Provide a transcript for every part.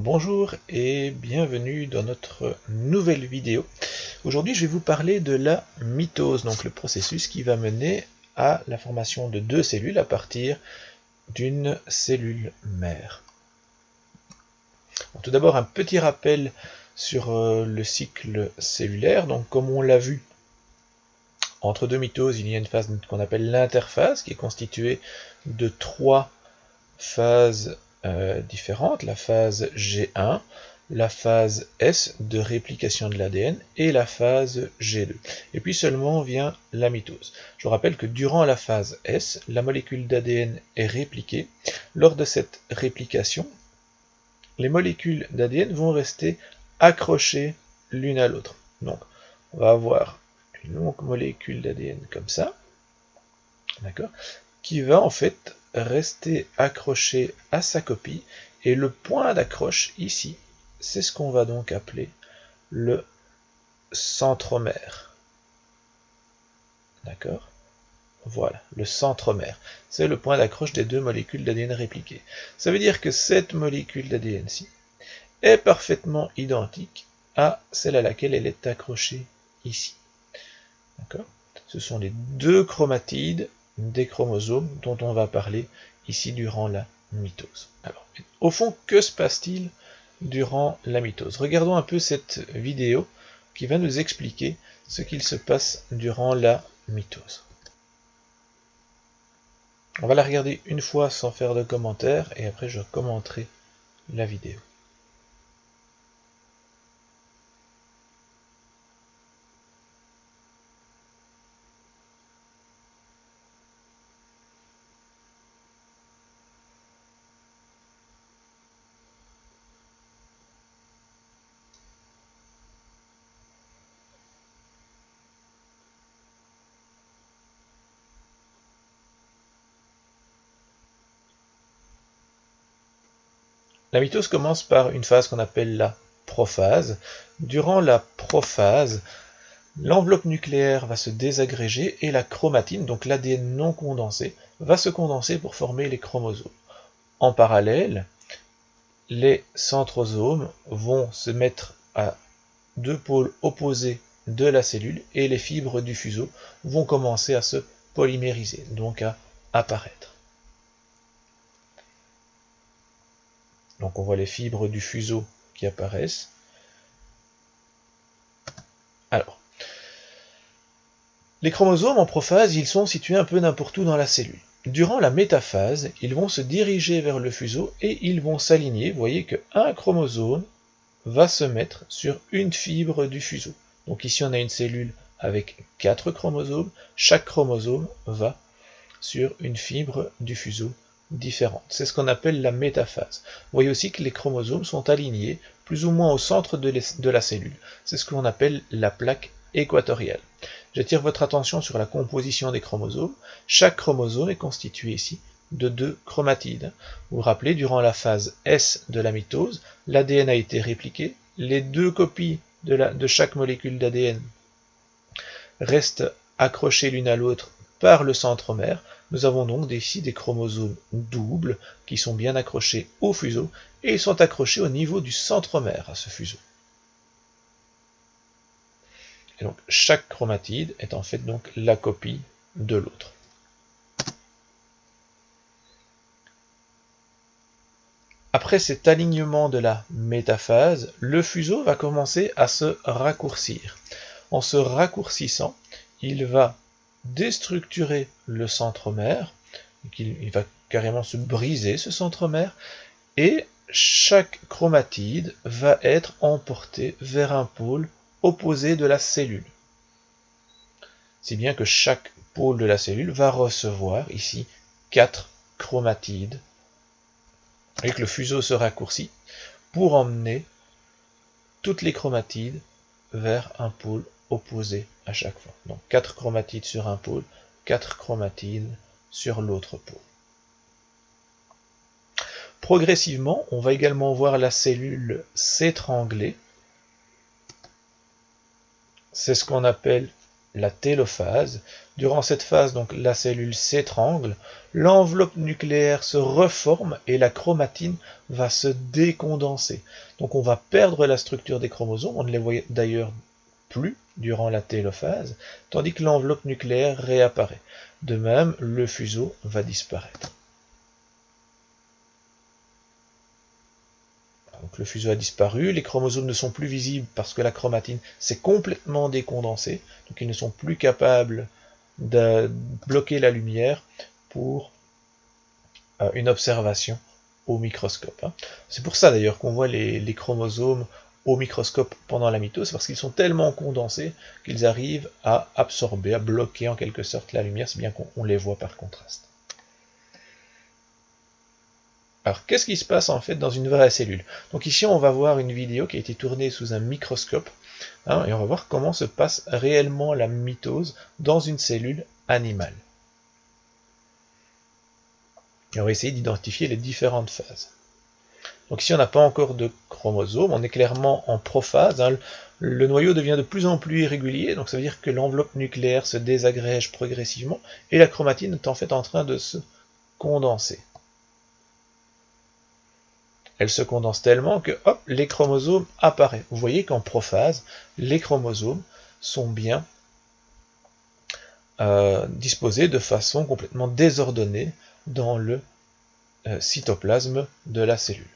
Bonjour et bienvenue dans notre nouvelle vidéo. Aujourd'hui, je vais vous parler de la mitose, donc le processus qui va mener à la formation de deux cellules à partir d'une cellule mère. Tout d'abord, un petit rappel sur le cycle cellulaire. Donc, comme on l'a vu, entre deux mitoses, il y a une phase qu'on appelle l'interphase, qui est constituée de trois phases différentes, la phase G1, la phase S de réplication de l'ADN et la phase G2. Et puis seulement vient la mitose. Je vous rappelle que durant la phase S, la molécule d'ADN est répliquée. Lors de cette réplication, les molécules d'ADN vont rester accrochées l'une à l'autre. Donc, on va avoir une longue molécule d'ADN comme ça, d'accord, qui va en fait rester accroché à sa copie, et le point d'accroche ici, c'est ce qu'on va donc appeler le centromère. D'accord? Voilà, le centromère. C'est le point d'accroche des deux molécules d'ADN répliquées. Ça veut dire que cette molécule d'ADN-ci est parfaitement identique à celle à laquelle elle est accrochée ici. D'accord? Ce sont les deux chromatides des chromosomes dont on va parler ici durant la mitose. Alors, au fond, que se passe-t-il durant la mitose? Regardons un peu cette vidéo qui va nous expliquer ce qu'il se passe durant la mitose. On va la regarder une fois sans faire de commentaires et après je commenterai la vidéo. La mitose commence par une phase qu'on appelle la prophase. Durant la prophase, l'enveloppe nucléaire va se désagréger et la chromatine, donc l'ADN non condensé, va se condenser pour former les chromosomes. En parallèle, les centrosomes vont se mettre à deux pôles opposés de la cellule et les fibres du fuseau vont commencer à se polymériser, donc à apparaître. Donc on voit les fibres du fuseau qui apparaissent. Alors, les chromosomes en prophase, ils sont situés un peu n'importe où dans la cellule. Durant la métaphase, ils vont se diriger vers le fuseau et ils vont s'aligner. Vous voyez qu'un chromosome va se mettre sur une fibre du fuseau. Donc ici on a une cellule avec 4 chromosomes. Chaque chromosome va sur une fibre du fuseau différente. C'est ce qu'on appelle la métaphase. Vous voyez aussi que les chromosomes sont alignés plus ou moins au centre de la cellule. C'est ce qu'on appelle la plaque équatoriale. J'attire votre attention sur la composition des chromosomes. Chaque chromosome est constitué ici de 2 chromatides. Vous vous rappelez, durant la phase S de la mitose, l'ADN a été répliqué, les 2 copies de chaque molécule d'ADN restent accrochées l'une à l'autre par le centromère. Nous avons donc ici des chromosomes doubles qui sont bien accrochés au fuseau et ils sont accrochés au niveau du centromère à ce fuseau. Et donc chaque chromatide est en fait donc la copie de l'autre. Après cet alignement de la métaphase, le fuseau va commencer à se raccourcir. En se raccourcissant, il va déstructurer le centromère, il va carrément se briser ce centromère, et chaque chromatide va être emporté vers un pôle opposé de la cellule. Si bien que chaque pôle de la cellule va recevoir ici 4 chromatides, et que le fuseau se raccourcit pour emmener toutes les chromatides vers un pôle opposé à chaque fois. Donc 4 chromatides sur un pôle, 4 chromatides sur l'autre pôle. Progressivement, on va également voir la cellule s'étrangler. C'est ce qu'on appelle la télophase. Durant cette phase, donc, la cellule s'étrangle, l'enveloppe nucléaire se reforme et la chromatine va se décondenser. Donc on va perdre la structure des chromosomes, on ne les voit d'ailleurs plus durant la télophase, tandis que l'enveloppe nucléaire réapparaît. De même, le fuseau va disparaître. Donc le fuseau a disparu, les chromosomes ne sont plus visibles parce que la chromatine s'est complètement décondensée, donc ils ne sont plus capables de bloquer la lumière pour une observation au microscope. C'est pour ça d'ailleurs qu'on voit les chromosomes au microscope pendant la mitose, parce qu'ils sont tellement condensés qu'ils arrivent à absorber, à bloquer en quelque sorte la lumière, si bien qu'on les voit par contraste. Alors, qu'est-ce qui se passe en fait dans une vraie cellule? Donc ici, on va voir une vidéo qui a été tournée sous un microscope, et on va voir comment se passe réellement la mitose dans une cellule animale. Et on va essayer d'identifier les différentes phases. Donc ici, on n'a pas encore de chromosomes, on est clairement en prophase. Le noyau devient de plus en plus irrégulier, donc ça veut dire que l'enveloppe nucléaire se désagrège progressivement, et la chromatine est en fait en train de se condenser. Elle se condense tellement que, hop, les chromosomes apparaissent. Vous voyez qu'en prophase, les chromosomes sont bien disposés de façon complètement désordonnée dans le cytoplasme de la cellule.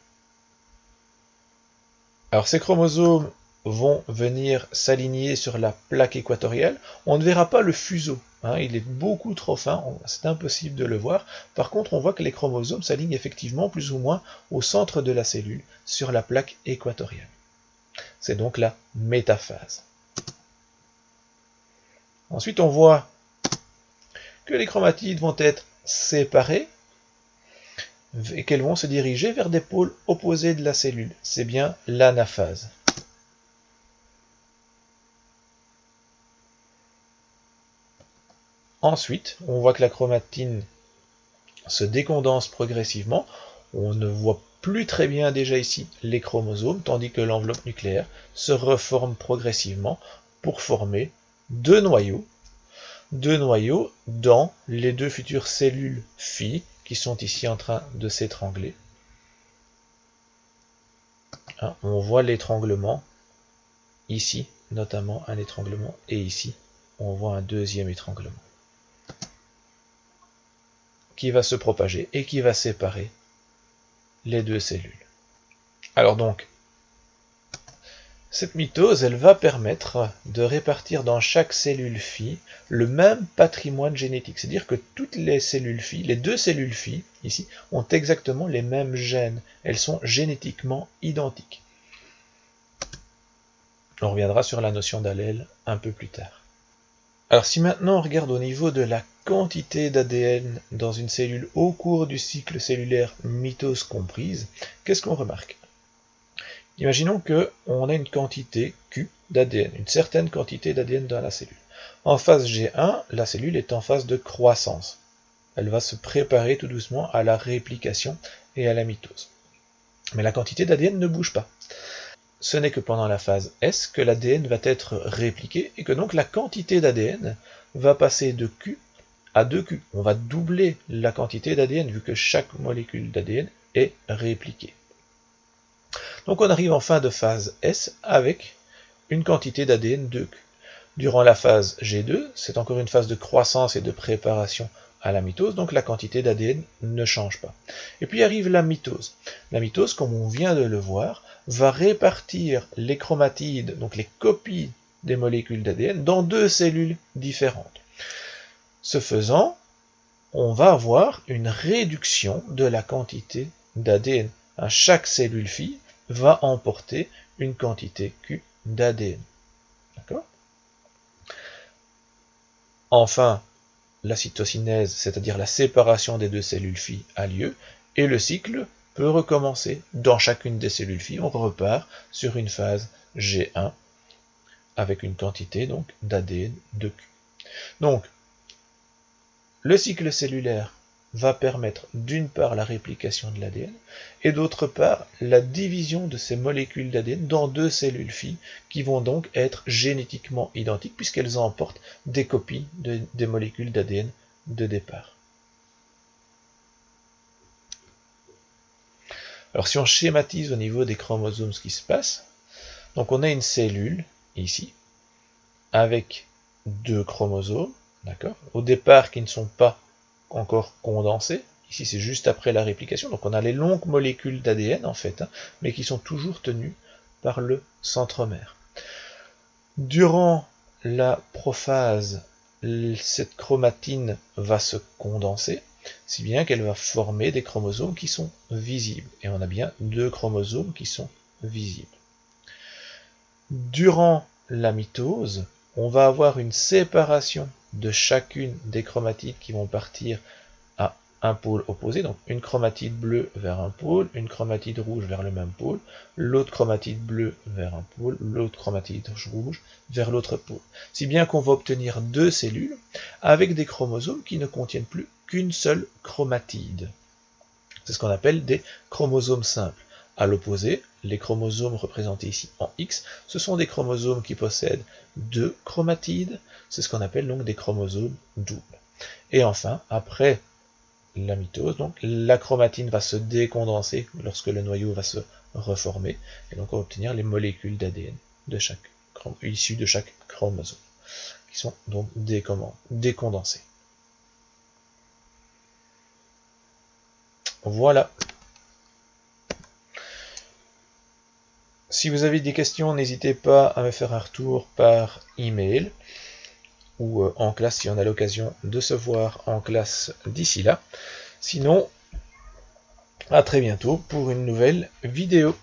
Alors ces chromosomes vont venir s'aligner sur la plaque équatoriale. On ne verra pas le fuseau, il est beaucoup trop fin, c'est impossible de le voir. Par contre, on voit que les chromosomes s'alignent effectivement plus ou moins au centre de la cellule, sur la plaque équatoriale. C'est donc la métaphase. Ensuite, on voit que les chromatides vont être séparées et qu'elles vont se diriger vers des pôles opposés de la cellule. C'est bien l'anaphase. Ensuite, on voit que la chromatine se décondense progressivement. On ne voit plus très bien déjà ici les chromosomes, tandis que l'enveloppe nucléaire se reforme progressivement pour former deux noyaux dans les deux futures cellules filles qui sont ici en train de s'étrangler. On voit l'étranglement, ici notamment un étranglement, et ici on voit un deuxième étranglement qui va se propager et qui va séparer les deux cellules. Alors donc, cette mitose, elle va permettre de répartir dans chaque cellule fille le même patrimoine génétique. C'est-à-dire que toutes les cellules filles, les deux cellules filles, ici, ont exactement les mêmes gènes. Elles sont génétiquement identiques. On reviendra sur la notion d'allèle un peu plus tard. Alors si maintenant on regarde au niveau de la quantité d'ADN dans une cellule au cours du cycle cellulaire mitose comprise, qu'est-ce qu'on remarque? Imaginons qu'on a une quantité Q d'ADN, une certaine quantité d'ADN dans la cellule. En phase G1, la cellule est en phase de croissance. Elle va se préparer tout doucement à la réplication et à la mitose. Mais la quantité d'ADN ne bouge pas. Ce n'est que pendant la phase S que l'ADN va être répliqué et que donc la quantité d'ADN va passer de Q à 2Q. On va doubler la quantité d'ADN vu que chaque molécule d'ADN est répliquée. Donc on arrive en fin de phase S avec une quantité d'ADN 2Q. Durant la phase G2, c'est encore une phase de croissance et de préparation à la mitose, donc la quantité d'ADN ne change pas. Et puis arrive la mitose. La mitose, comme on vient de le voir, va répartir les chromatides, donc les copies des molécules d'ADN, dans deux cellules différentes. Ce faisant, on va avoir une réduction de la quantité d'ADN. Chaque cellule fille va emporter une quantité Q d'ADN. D'accord ? Enfin, la cytokinèse, c'est-à-dire la séparation des deux cellules filles, a lieu, et le cycle peut recommencer. Dans chacune des cellules filles, on repart sur une phase G1, avec une quantité donc d'ADN de Q. Donc, le cycle cellulaire va permettre d'une part la réplication de l'ADN et d'autre part la division de ces molécules d'ADN dans deux cellules filles qui vont donc être génétiquement identiques puisqu'elles emportent des copies des molécules d'ADN de départ. Alors si on schématise au niveau des chromosomes ce qui se passe, donc on a une cellule ici avec deux chromosomes, d'accord, au départ qui ne sont pas encore condensés. Ici c'est juste après la réplication, donc on a les longues molécules d'ADN en fait, mais qui sont toujours tenues par le centromère. Durant la prophase, cette chromatine va se condenser, si bien qu'elle va former des chromosomes qui sont visibles. Et on a bien deux chromosomes qui sont visibles. Durant la mitose, on va avoir une séparation de chacune des chromatides qui vont partir à un pôle opposé, donc une chromatide bleue vers un pôle, une chromatide rouge vers le même pôle, l'autre chromatide bleue vers un pôle, l'autre chromatide rouge vers l'autre pôle. Si bien qu'on va obtenir deux cellules avec des chromosomes qui ne contiennent plus qu'une seule chromatide. C'est ce qu'on appelle des chromosomes simples. À l'opposé, les chromosomes représentés ici en X, ce sont des chromosomes qui possèdent deux chromatides, c'est ce qu'on appelle donc des chromosomes doubles. Et enfin, après la mitose, donc la chromatine va se décondenser lorsque le noyau va se reformer, et donc on va obtenir les molécules d'ADN issues de chaque chromosome, qui sont donc décondensées. Voilà. Si vous avez des questions, n'hésitez pas à me faire un retour par email ou en classe si on a l'occasion de se voir en classe d'ici là. Sinon, à très bientôt pour une nouvelle vidéo.